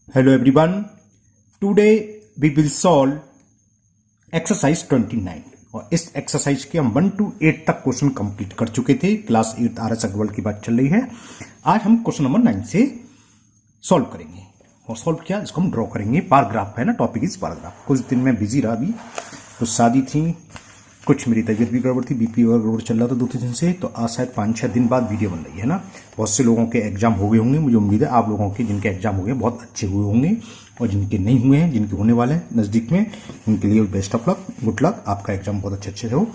Hello everyone. Today we will solve exercise 29 और इस exercise के हम 1 to 8 तक क्वेश्चन कंप्लीट कर चुके थे। क्लास 8 आरएस अग्रवाल की बात चल रही है। आज हम क्वेश्चन नंबर 9 से सॉल्व करेंगे और सॉल्व किया इसको हम ड्रॉ करेंगे। पाराग्राफ है ना, टॉपिक इज पाराग्राफ। कुछ दिन में बिजी रहा, अभी कुछ शादी थी, कुछ मेरी तबीयत भी गड़बड़ थी, बीपी और गड़बड़ चल रहा था 2-3 दिन से। तो आज शायद 5-6 दिन बाद वीडियो बन रही है ना। बहुत से लोगों के एग्जाम हो गए होंगे, मुझे उम्मीद है आप लोगों के जिनके एग्जाम हो गए बहुत अच्छे हुए होंगे, और जिनके नहीं हुए हैं, जिनके होने वाले हैं नज़दीक में, उनके लिए best of luck, good luck, आपका एग्जाम बहुत अच्छे हो।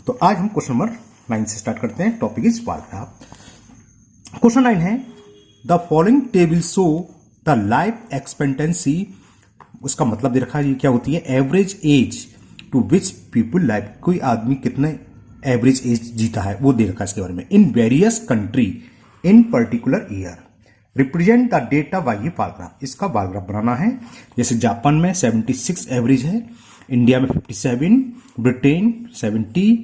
तो आज हम क्वेश्चन नंबर 9 से स्टार्ट करते हैं। Topic is paragraph. क्वेश्चन 9 है, the following table show the life expectancy. उसका मतलब दे रखा है, ये क्या होती है, average age to which people life, कोई आदमी कितने एवरेज एज जीता है वो दे रखा है इसके बारे में। In various country in particular year represent the data by ये पाराग्राफ। इसका पाराग्राफ बनाना है। जैसे जापान में 76 एवरेज है, इंडिया में 57, ब्रिटेन 70,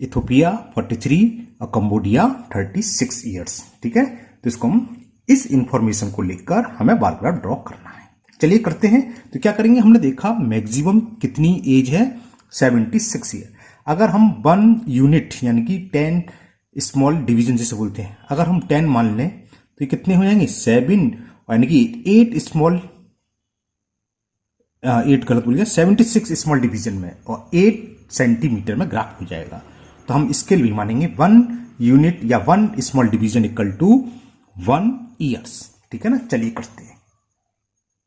इथोपिया 43 और कंबोडिया 36 ईयर्स। ठीक है, तो इसको हम इस इंफॉर्मेशन को लेकर हमें पाराग्राफ ड्रॉ करना है। चलिए करते हैं। तो क्या करेंगे, हमने देखा मैक्सिमम कितनी एज है, 76 ईयर। अगर हम 1 यूनिट यानी कि 10 स्मॉल डिवीजन जैसे बोलते हैं, अगर हम 10 मान लें तो ये कितने हो जाएंगे, 7 यानी कि 8 स्मॉल, 8 गलत बोल गया, 76 स्मॉल डिवीजन में और 8 सेंटीमीटर में ग्राफ हो जाएगा। तो हम स्केल भी मानेंगे 1 यूनिट या 1 small division equal to 1 years. ठीक है ना, चलिए करते हैं।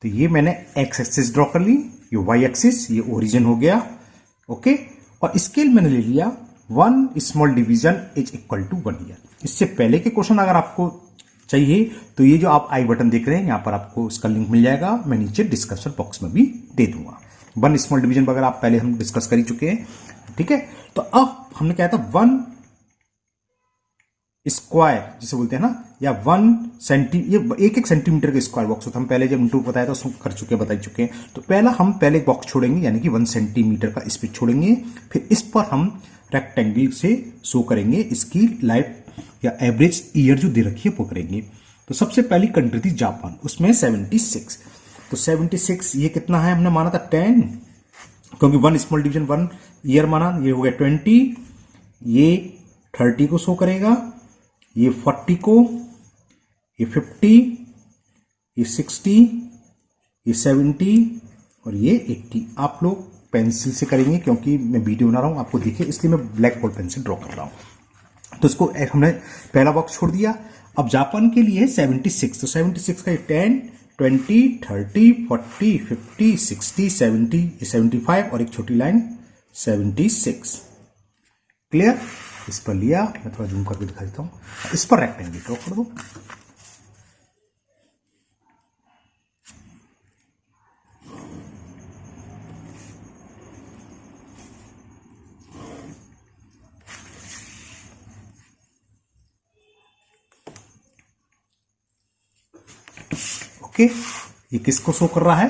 तो ये मैंने एक्स एक्सिस ड्रॉ कर ली, ये वाई एक्सिस, ये ओरिजिन हो गया। ओके, और स्केल मैंने ले लिया 1 small division is equal to 1 year. इससे पहले के क्वेश्चन अगर आपको चाहिए तो ये जो आप आई बटन देख रहे हैं यहां पर आपको इसका लिंक मिल जाएगा, मैं नीचे डिस्क्रिप्शन बॉक्स में भी दे दूंगा। 1 स्मॉल डिवीजन वगैरह आप पहले हम डिस्कस कर ही चुके हैं। ठीक है, तो अब हमने क्या था, 1 स्क्वायर जिसे बोलते हैं ना, या 1 सेंटी, ये 1 सेंटीमीटर का स्क्वायर बॉक्स होता है। हम पहले जब इंटू बताया था उसको कर चुके हैं, बता चुके हैं। तो पहला हम पहले बॉक्स छोड़ेंगे यानी कि 1 सेंटीमीटर का स्पेस छोड़ेंगे, फिर इस पर हम रेक्टेंगल से शो करेंगे इसकी लाइफ या एवरेज ईयर जो दे रखी है वो करेंगे। तो सबसे पहली कंट्री थी जापान, उसमें 76। तो 76 ये कितना है, हमने माना था 10, क्योंकि 1 स्मॉल डिवीजन 1 ईयर माना, ये हो गया 20, ये 30 को शो करेगा, ये 40 को, ये 50, ये 60, ये 70 और ये 80। आप लोग पेंसिल से करेंगे क्योंकि मैं वीडियो बना रहा हूं आपको दिखे, इसलिए मैं ब्लैक बोर्ड पेन से ड्रॉ कर रहा हूं। तो इसको हमने पहला बॉक्स छोड़ दिया। अब जापान के लिए 76, तो 76 का 10, 20, 30, 40, 50, 60, 70, 75 और एक छोटी लाइन 76। क्लियर, इस पर लिया, मैं थोड़ा जूम करके दिखा देता हूं। इस पर रेक्टेंगल ड्रॉ कर दो। ओके, ये किसको शो कर रहा है,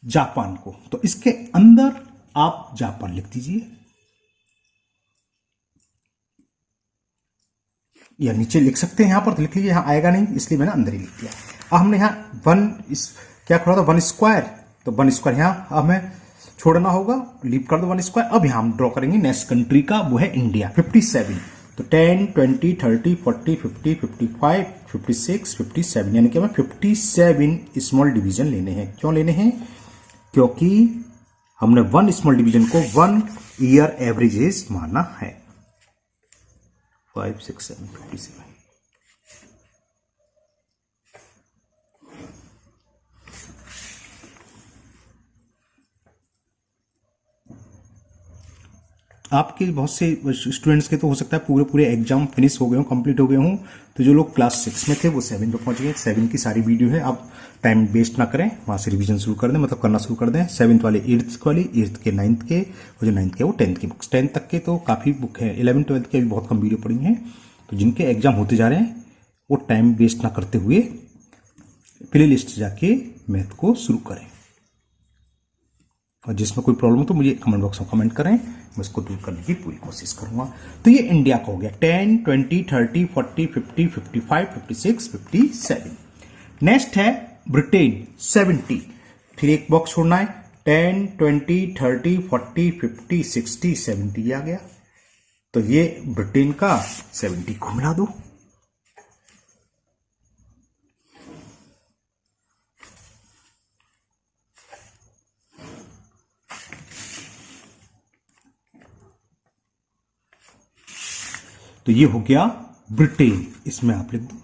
जापान को। तो इसके अंदर आप जापान लिख दीजिए, या नीचे लिख सकते हैं, यहां पर तो लिख लीजिए, यहां आएगा नहीं इसलिए मैंने अंदर ही लिख दिया। अब हमने यहां 1 क्या खोला था, 1 स्क्वायर, तो 1 स्क्वायर यहां हमें छोड़ना होगा, लीव कर दो 1 स्क्वायर। अब यहां हम ड्रॉ करेंगे नेक्स्ट कंट्री का, वो है इंडिया, 57। तो 10, 20, 30, 40, 50, 55, 56, 57 यानी कि हमें 57 स्मॉल डिवीजन लेने हैं। क्यों लेने हैं, क्योंकि हमने 1 स्मॉल डिवीजन को 1 ईयर एवरेजेस माना है। 5, 6, 7, 57। आपके बहुत से स्टूडेंट्स के तो हो सकता है पूरे एग्जाम फिनिश हो गए हों, कंप्लीट हो गए हों। तो जो लोग क्लास 6 में थे वो 7 पे पहुंच गए। 7 की सारी वीडियो है, आप टाइम वेस्ट ना करें, वहां से रिवीजन शुरू कर दें, मतलब करना शुरू कर दें। 7th वाले 8th वाली, 8th के 9th के, और जो 9th के वो 10th की बुक्स। 10th तक के तो काफ़ी बुक है, 11th 12th के भी बहुत कम वीडियो पड़ी हैं। तो जिनके एग्जाम होते जा रहे हैं वो टाइम वेस्ट ना करते हुए प्ले लिस्ट जाके मैथ को शुरू करें, और जिसमें कोई प्रॉब्लम हो तो मुझे कमेंट बॉक्स में कमेंट करें, मैं उसको दूर करने की पूरी कोशिश करूंगा। तो ये इंडिया का हो गया 10, 20, 30, 40, 50, 55, 56, 57। नेक्स्ट है ब्रिटेन 70, फिर एक बॉक्स छोड़ना है 10, 20, 30, 40, 50, 60, 70 आ गया। तो ये ब्रिटेन का 70 को मिला दो। तो ये हो गया ब्रिटेन, इसमें आप लिख दो।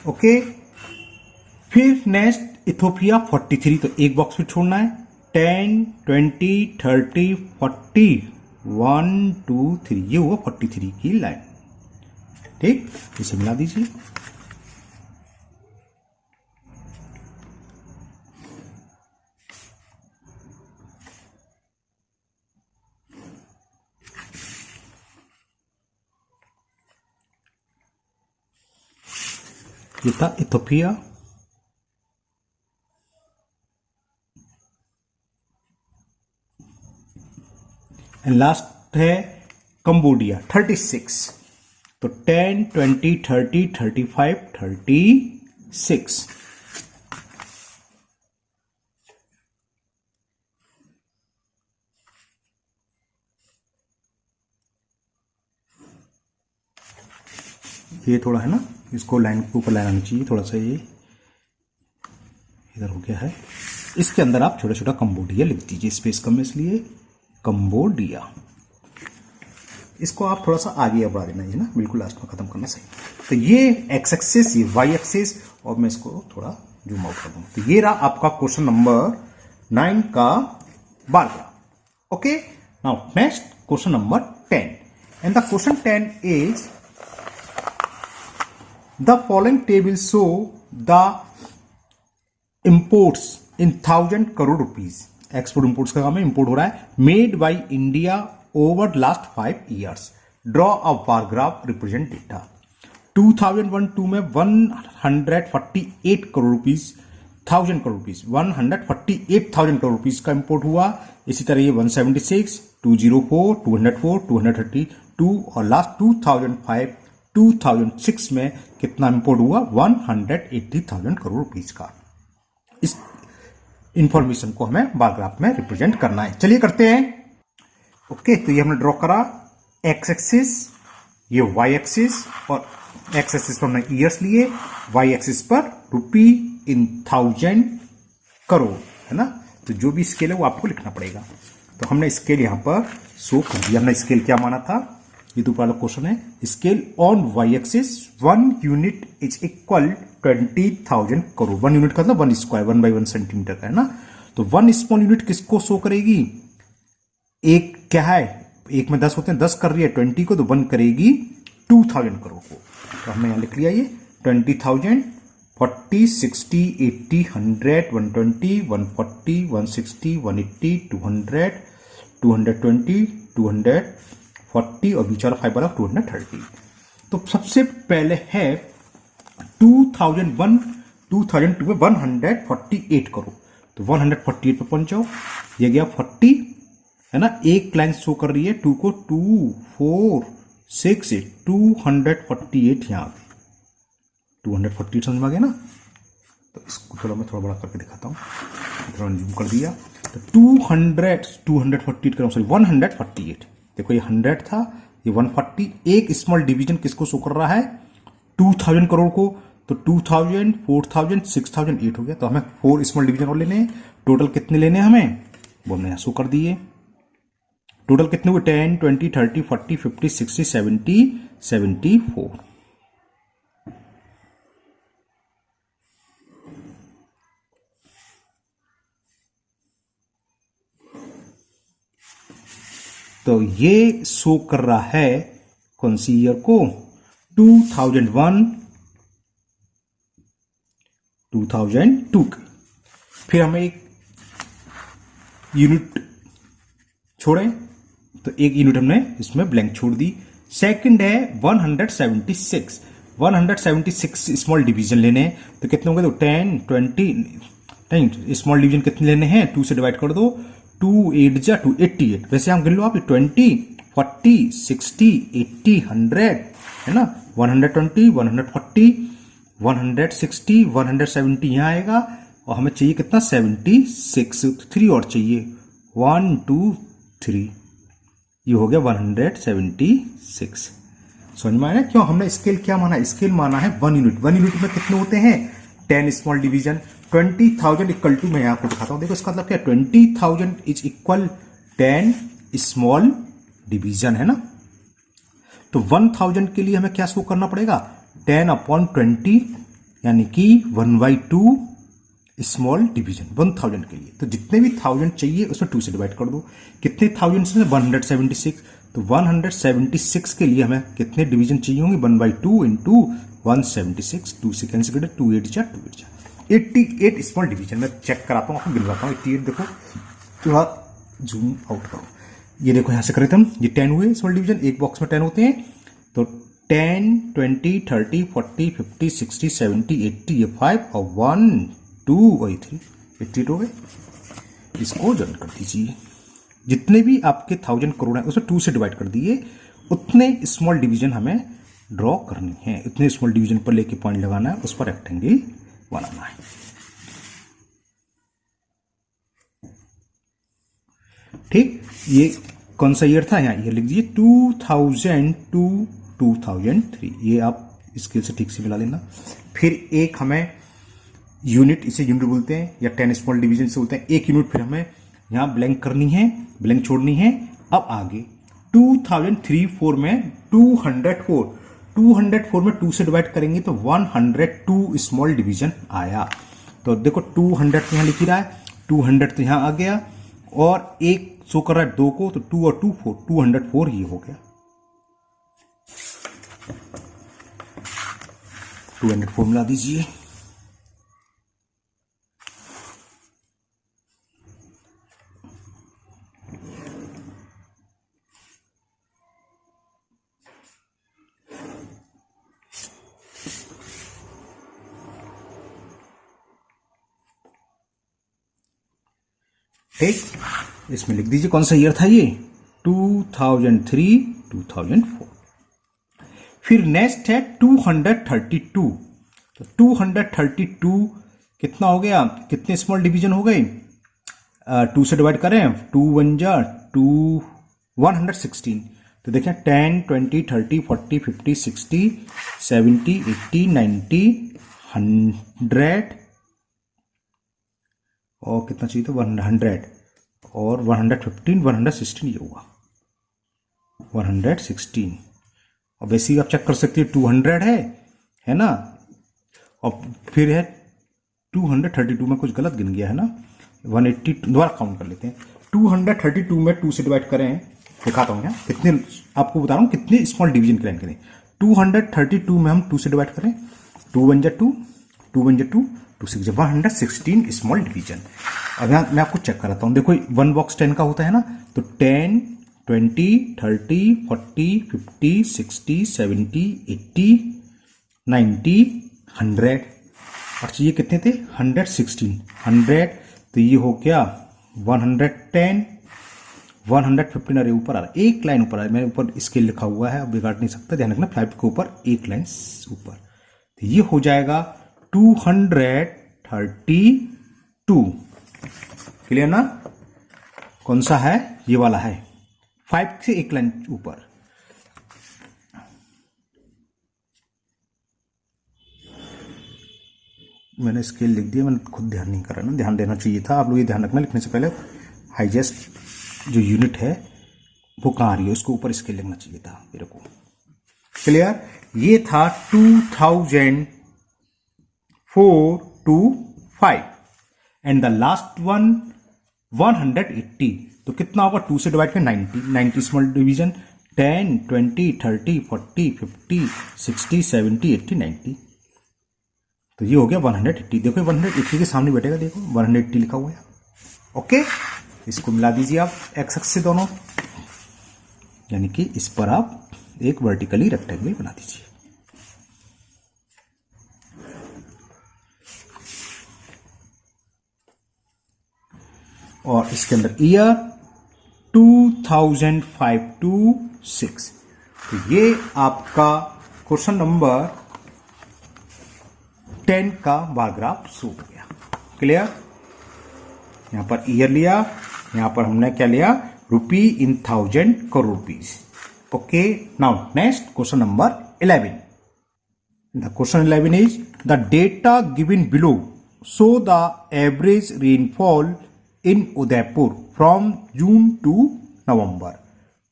ओके, फिर नेक्स्ट इथोपिया 43, तो एक बॉक्स में छोड़ना है 10, 20, 30, 40, 1, 2, 3, ये हुआ 43 की लाइन। ठीक, इसे मिला दीजिए। ये था इथोपिया, एंड लास्ट है कंबोडिया 36। तो 10, 20, 30, 35, 36। ये थोड़ा है ना, इसको लाइन के ऊपर लाइन आनी चाहिए, थोड़ा सा ये इधर हो गया है। इसके अंदर आप छोटा छोटा कंबोडिया लिख दीजिए, स्पेस कम है इसलिए कंबोडिया। इसको आप थोड़ा सा आगे बढ़ा देना है ना, बिल्कुल लास्ट में खत्म करना सही। तो ये एक्स एक्सिस, ये वाई एक्सिस, और मैं इसको थोड़ा जूम आउट कर दूं। तो ये रहा आपका क्वेश्चन नंबर 9 का बारहवां। Okay, now next question number 10, and the question 10 is the following table show the imports in 1000 crore rupees। Export imports का काम है, इंपोर्ट हो रहा है, made by India over last 5 years। Draw a bar graph represent data. 2001-2 में 148 crore rupees, 1000 crore rupees, 148,000 crore rupees का import हुआ। इसी तरह ये 176, 204, 204, 232 और लास्ट 2006 में कितना इंपोर्ट हुआ, 180,000 करोड़ रुपीज का। इस इंफॉर्मेशन को हमें बार ग्राफ में रिप्रेजेंट करना है। चलिए करते हैं। ओके, तो ये हमने ड्रॉ करा, एक्स एक्सिस, ये वाई एक्सिस, और एक्स एक्सिस पर हमने ईयर्स लिए, वाई एक्सिस पर रुपी इन 1000 करोड़, है ना। तो जो भी स्केल है वो आपको लिखना पड़ेगा। तो हमने स्केल यहां पर शो कर दिया। हमने स्केल क्या माना था, ये तो पहला क्वेश्चन है। Scale on Y axis 1 unit is equal 20,000 crore. 1 unit का मतलब 1 स्क्वायर, 1/1 सेंटीमीटर का, है ना। तो 1 स्मॉल यूनिट किसको शो करेगी, एक क्या है, एक में 10 होते हैं, 10 कर रही है 20 को, तो 1 करेगी 2000 करोड़ को। तो हमने यहां लिख लिया ये 20,000, 40, 60, 80, 100, 120, 140, 160, 180, 200, 220, 240 और बीच वाला 5 वाला 230। तो सबसे पहले है 2001, 2002 में 148 करोड़। तो 148 पे पहुंच जाओ, ये गया 40, है ना। एक लाइन शो कर रही है 2 को, 2, 4, 6, 8, 248 यहां पे 248 समझ में आ गया ना। तो इसको थोड़ा मैं थोड़ा बड़ा करके दिखाता हूँ, थोड़ा जूम कर दिया। तो 248 करो, सॉरी 148। देखो ये 100 था, ये 140। एक स्मॉल डिवीजन किसको शो कर रहा है, 2000 करोड़ को। तो 2000, 4000, 6000, 8 हो गया। तो हमें 4 स्मॉल डिवीजन और लेने हैं। टोटल कितने लेने हैं हमें, वो हमने यहां शो कर दिए। टोटल कितने हुए, 10, 20, 30, 40, 50, 60, 70, 74। तो ये शो कर रहा है कौन सी ईयर को, 2001, 2002। फिर हमें एक यूनिट छोड़े, तो एक यूनिट हमने इसमें ब्लैंक छोड़ दी। सेकंड है 176, 176 स्मॉल डिवीजन लेने हैं। तो कितने होंगे, तो 10, 20, नहीं स्मॉल डिवीजन कितने लेने हैं, 2 से डिवाइड कर दो, 2 8 जा 2, 88। वैसे हम गिन लो आप 20, 40, 60, 80, 100 है ना, 120, 140, 160, 170 यहाँ आएगा और हमें चाहिए कितना 76, 3 और चाहिए 1 2 3, ये हो गया 176। समझ में आया क्यों हमने स्केल क्या माना, स्केल माना है 1 यूनिट। 1 यूनिट में कितने होते हैं 10 स्मॉल डिवीजन। 20,000 इक्वल टू, मैं आपको दिखाता हूं, देखो इसका मतलब क्या, 20,000 इज इक्वल 10 स्मॉल डिवीजन है ना। तो 1000 के लिए हमें क्या शो करना पड़ेगा 10/20 यानी कि 1/2 स्मॉल डिवीजन 1000 के लिए। तो जितने भी 1000 चाहिए उसमें 2 से डिवाइड कर दो। कितने 1000 से 176, तो 176 के लिए हमें कितने डिवीजन चाहिए होंगे 1/2 इंटू 176, 2 से कैंसिल कर 2 8 जा 2 8 जा 88 स्मॉल डिवीजन। मैं चेक कराता हूँ आपको, गिनवाता हूँ 88। देखो थोड़ा जूम आउट करो, ये देखो यहां से करें हम, ये 10 हुए स्मॉल डिवीजन, एक बॉक्स में 10 होते हैं। तो 10 20 30 40 50 60 70 80, ये 5 और 1 2 और 3, 88 हो गए। इसको जॉइन कर दीजिए, जितने भी आपके 1000 करोड़ हैं उसे 2 से डिवाइड कर दिए। उतने स्मॉल डिवीजन हमें ड्रॉ करनी है, उतने स्मॉल डिवीजन पर लेके पॉइंट लगाना है, उस पर रेक्टेंगल बनाना है। ठीक, ये कौन सा ईयर था, यहाँ ईयर लिख दीजिए 2000 to 2003, ये आप स्केल से ठीक से मिला लेना। फिर एक हमें यूनिट, इसे यूनिट बोलते हैं या 10 स्मॉल डिवीजन से बोलते हैं, एक यूनिट फिर हमें यहाँ ब्लैंक करनी है, ब्लैंक छोड़नी है। अब आगे 2003-4 में 204 में 2 से डिवाइड करेंगे तो 102 स्मॉल डिवीजन आया। तो देखो 200 तो यहाँ लिख ही रहा है, 200 तो यहाँ आ गया और एक शो कर रहा है 2 को, तो 2 और 2 4, 204 ये हो गया। 204 मिला दीजिए। ठीक, इसमें लिख दीजिए कौन सा ईयर था ये 2003-2004। फिर नेक्स्ट है 232। तो 232 कितना हो गया, कितने स्मॉल डिवीजन हो गए, 2 से डिवाइड करें, 2 1 जा 2, 116। तो देखें 10 20 30 40 50 60 70 80 90 100 और कितना चाहिए था 100 और 115 116, ये होगा 116। और वैसे ही आप चेक कर सकते हैं 200 है ना, और फिर है 232 में कुछ गलत गिन गया है ना, 180 दोबारा काउंट कर लेते हैं। 232 में 2 से डिवाइड करें, दिखाता हूँ यहाँ कितने, आपको बता रहा हूँ कितने स्मॉल डिवीजन के लाइन करें। 232 में हम 2 से डिवाइड करें, 2 1 जा 2, 2 1 जा 2, 2 6 जा 116 स्मॉल डिवीजन। अब यहाँ मैं आपको चेक कराता हूँ, देखो 1 बॉक्स 10 का होता है ना, तो 10 20 30 40 50 60 70 80 90 100 और चाहिए कितने थे 116 100, तो ये हो गया 110 115। अरे ऊपर आ रहा है, एक लाइन ऊपर आ रहा है, मेरे ऊपर स्केल लिखा हुआ है, अब बिगाड़ नहीं सकता, ध्यान रखना 5 के ऊपर एक लाइन ऊपर, तो ये हो जाएगा 232। क्लियर ना, कौन सा है, ये वाला है, 5 से एक लाइन ऊपर। मैंने स्केल लिख दिया, मैंने खुद ध्यान नहीं करा ना, ध्यान देना चाहिए था। आप लोग ये ध्यान रखना लिखने से पहले हाईजेस्ट जो यूनिट है वो कहाँ आ रही है, उसको ऊपर स्केल लिखना चाहिए था मेरे को। क्लियर, ये था 2004 to 5 and the last one 180। तो कितना होगा 2 से डिवाइड कर 90 स्मॉल डिवीजन, 10 20 30 40 50 60 70 80 90, तो ये हो गया 180। देखो 180 के सामने बैठेगा, देखो 180 लिखा हुआ है। ओके, इसको मिला दीजिए आप एक्स एक्स से दोनों, यानी कि इस पर आप एक वर्टिकली रेक्टेंगल बना दीजिए। और इसके अंदर ईयर 2005 to 6। तो ये आपका क्वेश्चन नंबर 10 का बार ग्राफ शो हो गया। क्लियर? यहां पर ईयर लिया, यहां पर हमने क्या लिया, रुपी इन 1000 crore rupees. Okay, now next question number 11। The question 11 is the data given below show the average rainfall in Udaipur from June to November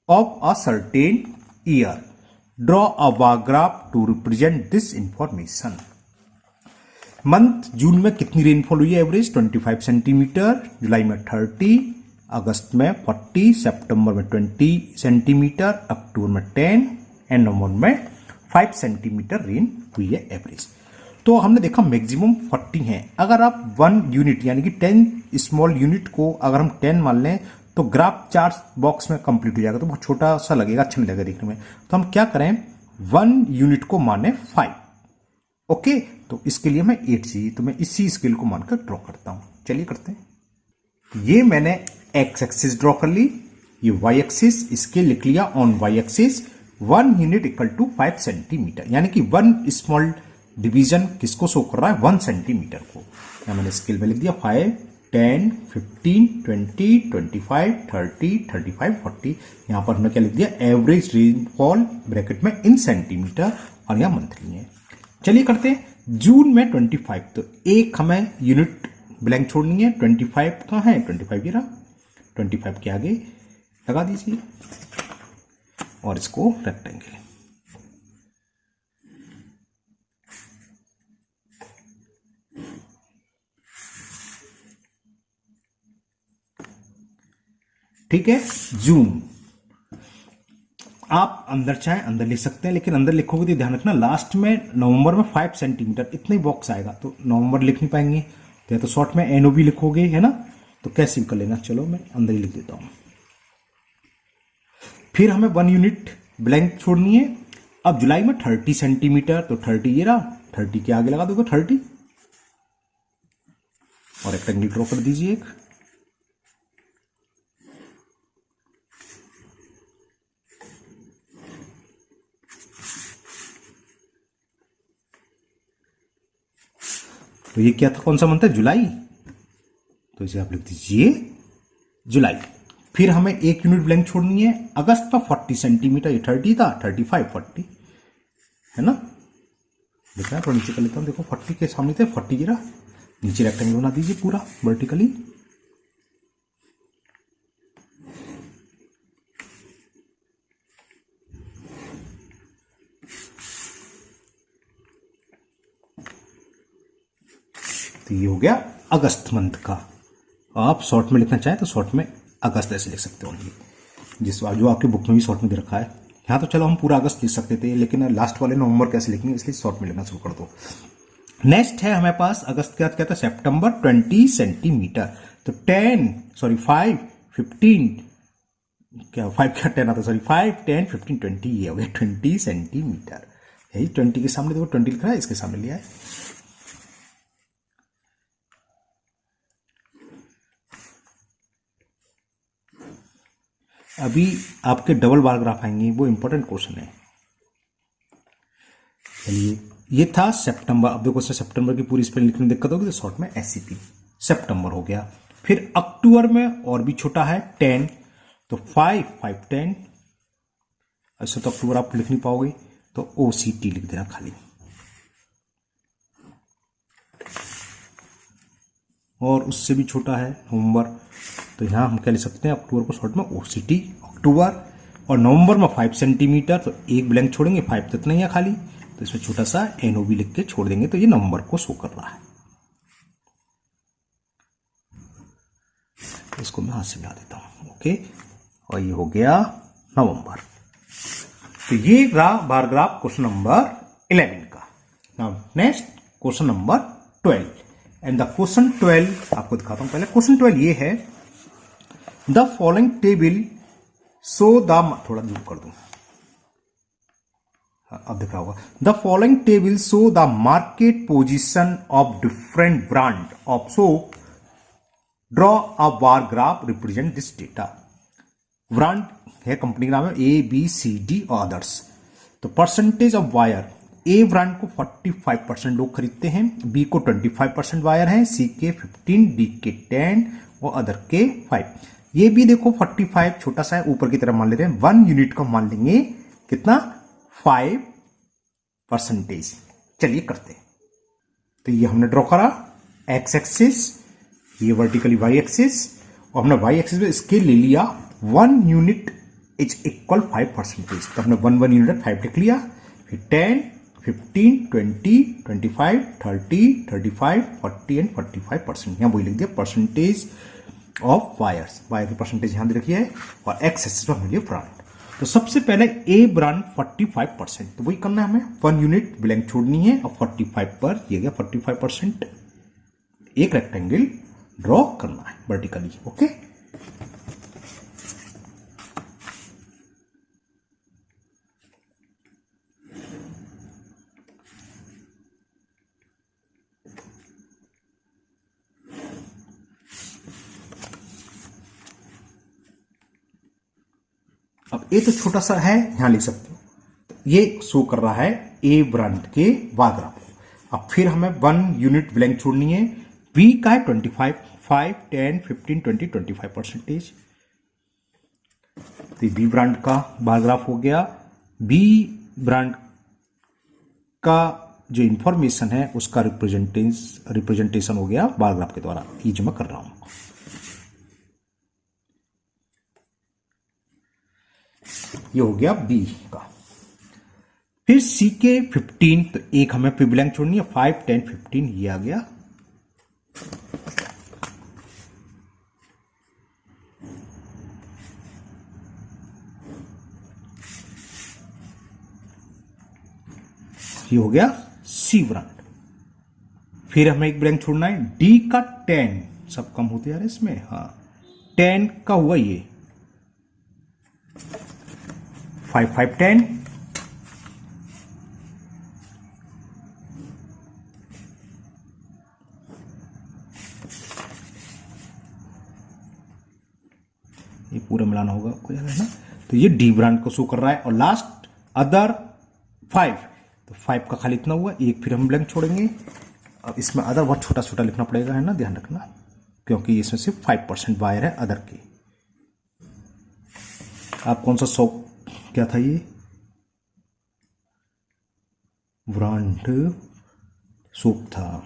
of a certain year. Draw a bar graph to represent this information. Month June में कितनी rainfall हुई है average 25 centimetre, जुलाई में 30, अगस्त में 40, सितंबर में 20 centimetre, अक्टूबर में 10 and November में 5 centimetre rain हुई है एवरेज। तो हमने देखा मैक्सिमम 40 है। अगर आप 1 यूनिट यानी कि 10 स्मॉल यूनिट को अगर हम 10 मान लें तो ग्राफ 4 बॉक्स में कंप्लीट हो जाएगा, तो बहुत छोटा सा लगेगा, अच्छा नहीं लगेगा देखने में। तो हम क्या करें, 1 यूनिट को माने 5। ओके, तो इसके लिए मैं 8 चाहिए, तो मैं इसी स्केल को मानकर ड्रॉ करता हूं। चलिए करते हैं। ये मैंने एक्स एक्सिस ड्रॉ कर ली, ये वाई एक्सिस, स्केल लिख लिया on Y axis. 1 unit equal to 5 centimetre, यानी कि 1 स्मॉल डिवीजन किसको शो कर रहा है, 1 सेंटीमीटर को। या मैंने स्केल में लिख दिया 5, 10, 15, 20, 25, 30, 35, 40। यहां पर हमने क्या लिख दिया, एवरेज रेनफॉल ब्रैकेट में इन सेंटीमीटर, और यहां मंथली है। चलिए करते हैं। जून में 25, तो एक हमें यूनिट ब्लैंक छोड़नी है। 25 कहां है, 25 ये रहा, 25 के आगे लगा दीजिए और इसको रेक्टेंगल। ठीक है, जून। आप अंदर चाहे अंदर लिख सकते हैं, लेकिन अंदर लिखोगे तो ध्यान रखना लास्ट में नवंबर में 5 सेंटीमीटर इतना ही बॉक्स आएगा, तो नवंबर लिख नहीं पाएंगे। तो शॉर्ट में एनओबी लिखोगे, है ना, तो कैसे कर लेना। चलो मैं अंदर ही लिख देता हूं। फिर हमें 1 यूनिट ब्लैंक छोड़नी है। अब जुलाई में 30 सेंटीमीटर, तो 30 ये रहा, 30 के आगे लगा दोगे 30 और रेक्टेंगल ड्रॉ कर दीजिए एक। तो ये क्या था, कौन सा मंथ है, जुलाई, तो इसे आप लिख दीजिए जुलाई। फिर हमें 1 यूनिट ब्लैंक छोड़नी है। अगस्त में 40 सेंटीमीटर, ये 30 था, 35, 40 है ना। देखा, थोड़ा नीचे कर लेता हूं, देखो 40 के सामने थे, 40 गिरा, नीचे रेक्टेंगल बना दीजिए पूरा वर्टिकली। तो ये हो गया अगस्त मंथ का। आप शॉर्ट में लिखना चाहें तो शॉर्ट में अगस्त ऐसे लिख सकते हो, जो आपकी बुक में भी शॉर्ट में दे रखा है। यहाँ तो चलो हम पूरा अगस्त लिख सकते थे, लेकिन लास्ट वाले नवंबर कैसे लिखेंगे, इसलिए शॉर्ट में लिखना शुरू कर दो। नेक्स्ट है हमारे पास अगस्त के बाद क्या था, सितंबर 20 सेंटीमीटर। तो 5, 15 क्या 5 क्या 10 आता, सॉरी 5, 10, 15, 20 ये हो गया 20 सेंटीमीटर। यही 20 के सामने देखो 20 लिख रहा है, इसके सामने लिया है। अभी आपके डबल बार ग्राफ आएंगे, वो इंपॉर्टेंट क्वेश्चन है। चलिए, ये था सितंबर। अब देखो सितंबर की पूरी स्पेलिंग लिखने में दिक्कत होगी, तो शॉर्ट में एससीपी सितंबर हो गया। फिर अक्टूबर में और भी छोटा है 10, तो 5, 5, 10। ऐसे तो अक्टूबर आप लिख नहीं पाओगे, तो ओसीटी लिख देना खाली। और उससे भी छोटा है नवंबर, तो यहां हम क्या लिख सकते हैं, अक्टूबर को शॉर्ट में ओसीटी अक्टूबर। और नवंबर में 5 सेंटीमीटर, तो एक ब्लैंक छोड़ेंगे, 5 तो इतना ही है खाली, तो इसमें छोटा सा एनओबी लिख के छोड़ देंगे, तो ये नवंबर को शो कर रहा है। इसको मैं हाथ से मिला देता हूं, ओके। और ये हो गया नवंबर। तो ये रहा बार ग्राफ क्वेश्चन नंबर 11 का। Now next question number 12। And the question 12 आपको दिखाता हूं। पहले क्वेश्चन 12 ये है, the following table show the, थोड़ा जूम कर दूं, अब दिख रहा होगा। The following table show the market position of different brand of soap. Draw a bar graph represent this data. Brand है, कंपनी का नाम है ABCD और अदर्स। तो percentage of wire, A brand को 45% लोग खरीदते हैं, बी को 25% वायर है, सी के 15, डी के 10 और अदर के 5। ये भी देखो 45 छोटा सा है, ऊपर की तरफ मान लेते हैं, 1 यूनिट को मान लेंगे कितना 5%। चलिए करते हैं। तो ये हमने ड्रॉ करा एक्स एक्सिस, ये वर्टिकली वाई एक्सिस, और हमने वाई एक्सिस में स्केल ले लिया 1 यूनिट इज इक्वल 5%। तो हमने 1 यूनिट 5 लिख लिया, फिर 10, 15, 20, 25, 30, 35, 40 एंड 45%। यहाँ वही लिख दिया परसेंटेज ऑफ वायर्स, वायर की परसेंटेज यहाँ दे रखी है, और एक्स एक्सिस पर हमने ब्रांड। तो सबसे पहले ए ब्रांड 45%, तो वही करना है हमें, 1 यूनिट ब्लैंक छोड़नी है और 45 पर ये गया 45%। एक रेक्टेंगल ड्रॉ करना है वर्टिकली। ओके, अब ए तो छोटा सा है, यहां लिख सकते हो, ये शो कर रहा है ए ब्रांड के बारग्राफ। अब फिर हमें 1 यूनिट ब्लैंक छोड़नी है, बी का है 25, 5, 10, 15, 20, 25%। तो बी ब्रांड का बारग्राफ हो गया। बी ब्रांड का जो इंफॉर्मेशन है उसका रिप्रेजेंटेशन हो गया बारग्राफ के द्वारा, ये जो मैं कर रहा हूं। ये हो गया बी का। फिर सी के 15, तो एक हमें फिर ब्लैंक छोड़नी है, 5, 10, 15 ये आ गया। ये हो गया सी ब्रांड। फिर हमें एक ब्लैंक छोड़ना है, डी का 10, सब कम होते यार इसमें, हाँ 10 का हुआ ये 5, 5, 10, ये पूरा मिलाना होगा आपको याद है ना। तो ये डी ब्रांड को शो कर रहा है। और लास्ट अदर 5, तो 5 का खाली इतना हुआ, एक फिर हम ब्लैंक छोड़ेंगे। अब इसमें अदर बहुत छोटा छोटा लिखना पड़ेगा, है ना, ध्यान रखना, क्योंकि इसमें सिर्फ 5% वायर है अदर के। आप कौन सा शो क्या था ये ब्रांड सोप था,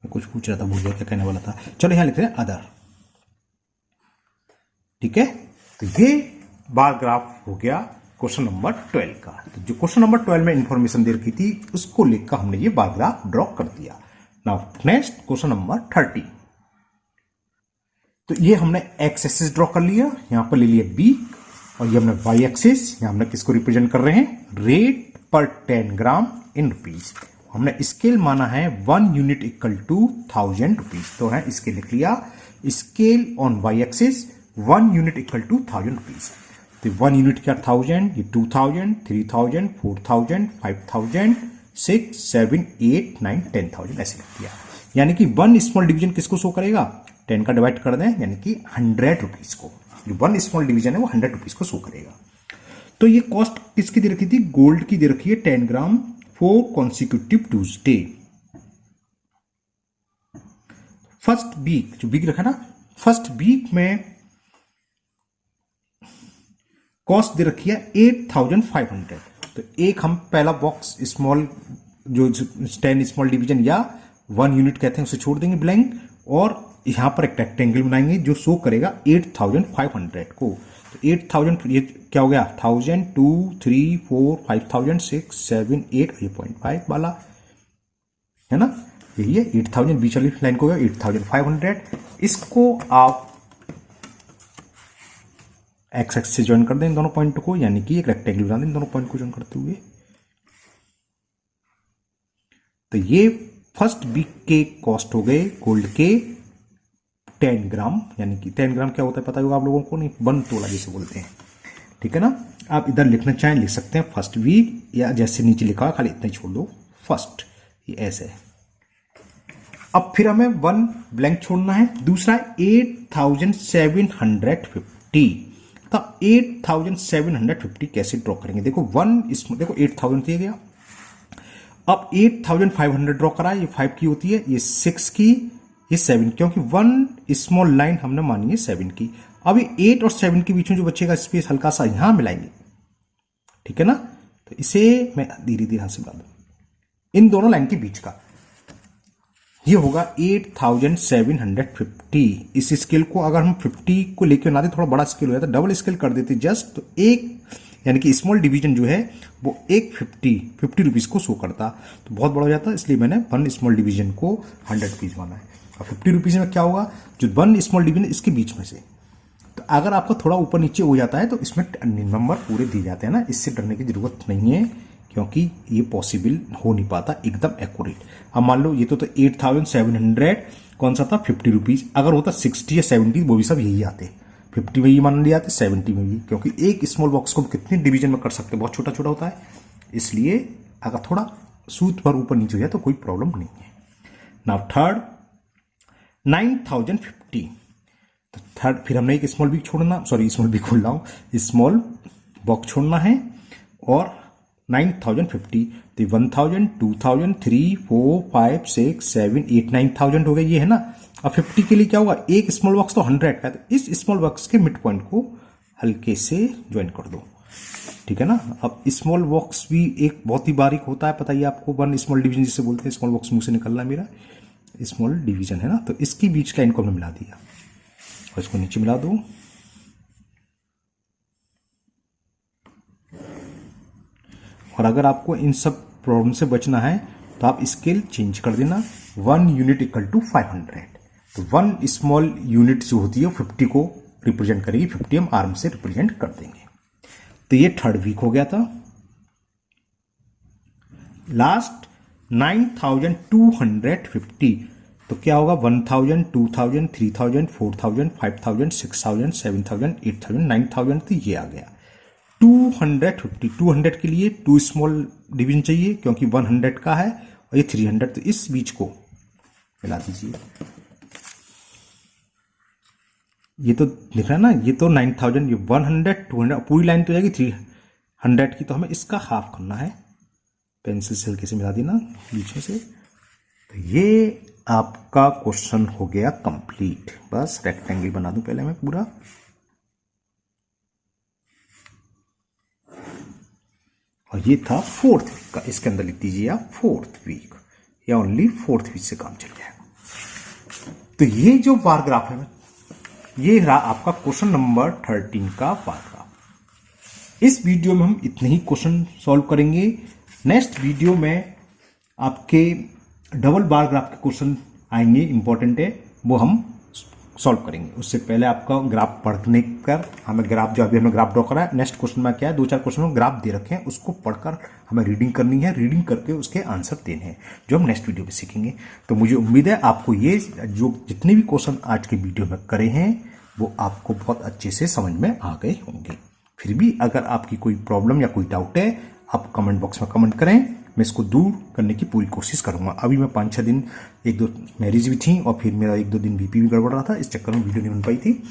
मैं कुछ पूछ रहा था, भूल गया क्या कहने वाला था। चलो यहां लिखते हैं अदर। ठीक है, तो ये बार ग्राफ हो गया क्वेश्चन नंबर 12 का। तो जो क्वेश्चन नंबर 12 में इंफॉर्मेशन दे रखी थी उसको लिखकर हमने ये बार ग्राफ ड्रॉ कर दिया। Now next question number 30। तो ये हमने एक्स एक्सिस ड्रॉ कर लिया, यहां पर ले लिया बी, और ये हमने वाई एक्सिस, यहां हमने किसको रिप्रेजेंट कर रहे हैं, रेट पर 10 ग्राम इन रुपीज। हमने स्केल माना है 1 यूनिट इक्वल टू 1000 रुपीज, तो है स्केल लिख लिया। Scale on Y axis 1 unit equal to 1000 rupees. तो 1 यूनिट क्या 1000, ये 2000, 3000, 4000, 5000, 6, 7, 8, 9, 10,000 ऐसे लिख दिया। यानी कि 1 स्मॉल डिवीजन किसको शो करेगा, 10 का डिवाइड कर दें, यानी कि 100 रुपीज को, जो 1 स्मॉल डिवीजन है वो 100 रुपीज को शो करेगा। तो ये कॉस्ट किसकी दे रखी थी, गोल्ड की दे रखी है 10 gram for consecutive Tuesday. First week, जो वीक रखा ना, फर्स्ट वीक में कॉस्ट दे रखी है 8500। तो एक हम पहला बॉक्स स्मॉल, जो 10 स्मॉल डिवीजन या 1 यूनिट कहते हैं उसे छोड़ देंगे ब्लैंक, और यहां पर एक रेक्टेंगल बनाएंगे जो शो करेगा 8500 को। तो 8000 ये क्या हो गया, 1000, 2, 3, 4, 5000, 6, 7, 8, ये 0.5 वाला है ना, यही है 8000। बीच वाली लाइन को हो गया 8500। इसको आप एक्स एक्स से ज्वाइन कर दें इन दोनों पॉइंट को, यानी कि एक रेक्टेंगल बना दें इन दोनों पॉइंट को ज्वाइन करते हुए। तो ये फर्स्ट वीक के कॉस्ट हो गए गोल्ड के 10 ग्राम, यानी कि 10 ग्राम क्या होता है पता होगा आप लोगों को, नहीं 1 तोला जिसे बोलते हैं। ठीक है ना, आप इधर लिखना चाहें लिख सकते हैं फर्स्ट वीक, या जैसे नीचे लिखा खाली इतना ही छोड़ दो फर्स्ट, ये ऐसे है। अब फिर हमें 1 ब्लैंक छोड़ना है। दूसरा 8750, तब 8750 कैसे ड्रॉ करेंगे? देखो देखो 8000 दिया गया, अब 8500 ड्रॉ करा, ये 5 की होती है, ये 6 की, ये 7, क्योंकि 1 स्मॉल लाइन हमने मानी है 7 की। अब ये 8 और 7 के बीच में जो बचेगा स्पेस हल्का सा यहां मिलाएंगे, ठीक है ना? तो इसे मैं धीरे धीरे हाथ से बता दूं, इन दोनों लाइन के बीच का ये होगा 8750। इस स्केल को अगर हम 50 को लेकर ना दे, थोड़ा बड़ा स्केल हो जाता, डबल स्केल कर देते जस्ट, तो एक यानी कि स्मॉल डिवीजन जो है वो एक 50 रुपीज को शो करता, तो बहुत बड़ा हो जाता, इसलिए मैंने 1 स्मॉल डिवीजन को 100 रुपीज माना है। और 50 रुपीज में क्या होगा, जो 1 स्मॉल डिवीजन इसके बीच में से, तो अगर आपका थोड़ा ऊपर नीचे हो जाता है तो इसमें नंबर पूरे दिए जाते हैं ना, इससे डरने की जरूरत नहीं है, क्योंकि ये पॉसिबल हो नहीं पाता एकदम एक्यूरेट। अब मान लो ये तो 8700 कौन सा था, 50 रुपीज, अगर होता 60 या 70 वो भी सब यही आते, 50 में ये मान लिया आते, 70 में भी, क्योंकि एक स्मॉल बॉक्स को कितने डिवीजन में कर सकते हैं, बहुत छोटा छोटा होता है, इसलिए अगर थोड़ा सूत पर ऊपर नीचे हो जाए तो कोई प्रॉब्लम नहीं है। नाउ थर्ड 9050, तो थर्ड फिर हमने एक स्मॉल बॉक्स छोड़ना, सॉरी स्मॉल बॉक्स खोल रहा हूं, स्मॉल बॉक्स छोड़ना है, और 9050, तो 1000, 2000, 3, 4, 5, 6, 7, 8, 9000 हो गया, ये है ना। अब 50 के लिए क्या होगा, एक स्मॉल बॉक्स तो 100 का है, तो इस स्मॉल बॉक्स के मिड पॉइंट को हल्के से ज्वाइन कर दो, ठीक है ना। अब स्मॉल बॉक्स भी एक बहुत ही बारीक होता है, पता ही आपको, 1 स्मॉल डिवीजन जिसे बोलते हैं, स्मॉल बॉक्स मुंह से निकल रहा है मेरा, स्मॉल डिवीजन है ना, तो इसके बीच का इनको हमने मिला दिया और इसको नीचे मिला दो, और अगर आपको इन सब प्रॉब्लम से बचना है तो आप स्केल चेंज कर देना, 1 यूनिट इक्वल टू 500, तो 1 स्मॉल यूनिट जो होती है 50 को रिप्रेजेंट करेगी, 50 हम आर्म से रिप्रेजेंट कर देंगे। तो ये थर्ड वीक हो गया था। लास्ट 9250, तो क्या होगा, 1000, 2000, 3000, 4000, 5000, 6000, 7000, 8000, 9000, तो ये आ गया 250। 200 के लिए 2 स्मॉल डिवीजन चाहिए, क्योंकि 100 का है और ये 300, तो इस बीच को मिला दीजिए। ये तो दिख रहा है ना, ये तो 9000, ये 100, 200, पूरी लाइन तो जाएगी 300 की, तो हमें इसका हाफ करना है, पेंसिल से हल्के से मिला देना बीच में से। तो ये आपका क्वेश्चन हो गया कंप्लीट। बस रेक्टेंगल बना दूं पहले मैं पूरा, और ये था 4th वीक का, इसके अंदर लिख दीजिए आप 4th वीक, या ओनली 4th वीक से काम चल जाएगा। तो ये जो बार ग्राफ है, ये रहा आपका क्वेश्चन नंबर 13 का बार ग्राफ। इस वीडियो में हम इतने ही क्वेश्चन सॉल्व करेंगे। नेक्स्ट वीडियो में आपके डबल बार ग्राफ के क्वेश्चन आएंगे, इंपॉर्टेंट है, वो हम सॉल्व करेंगे। उससे पहले आपका ग्राफ पढ़ने कर, हमें ग्राफ जो अभी हमने ग्राफ ड्रॉ करा है, नेक्स्ट क्वेश्चन में क्या है, 2-4 क्वेश्चन में ग्राफ दे रखे हैं, उसको पढ़कर हमें रीडिंग करनी है, रीडिंग करके उसके आंसर देने हैं, जो हम नेक्स्ट वीडियो में सीखेंगे। तो मुझे उम्मीद है आपको ये जो जितने भी क्वेश्चन आज के वीडियो में करे हैं वो आपको बहुत अच्छे से समझ में आ गए होंगे। फिर भी अगर आपकी कोई प्रॉब्लम या कोई डाउट है, आप कमेंट बॉक्स में कमेंट करें, मैं इसको दूर करने की पूरी कोशिश करूंगा। अभी मैं 5-6 दिन, 1-2 मैरिज भी थी और फिर मेरा 1-2 दिन बीपी भी गड़बड़ रहा था, इस चक्कर में वीडियो नहीं बन पाई थी,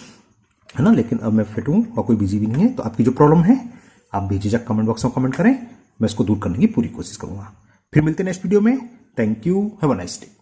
है ना। लेकिन अब मैं फिट हूं और कोई बिजी भी नहीं है, तो आपकी जो प्रॉब्लम है आप बेझिझक कमेंट बॉक्स में कमेंट करें, मैं इसको दूर करने की पूरी कोशिश करूंगा। फिर मिलते हैं नेक्स्ट वीडियो में। Thank you, have a nice day.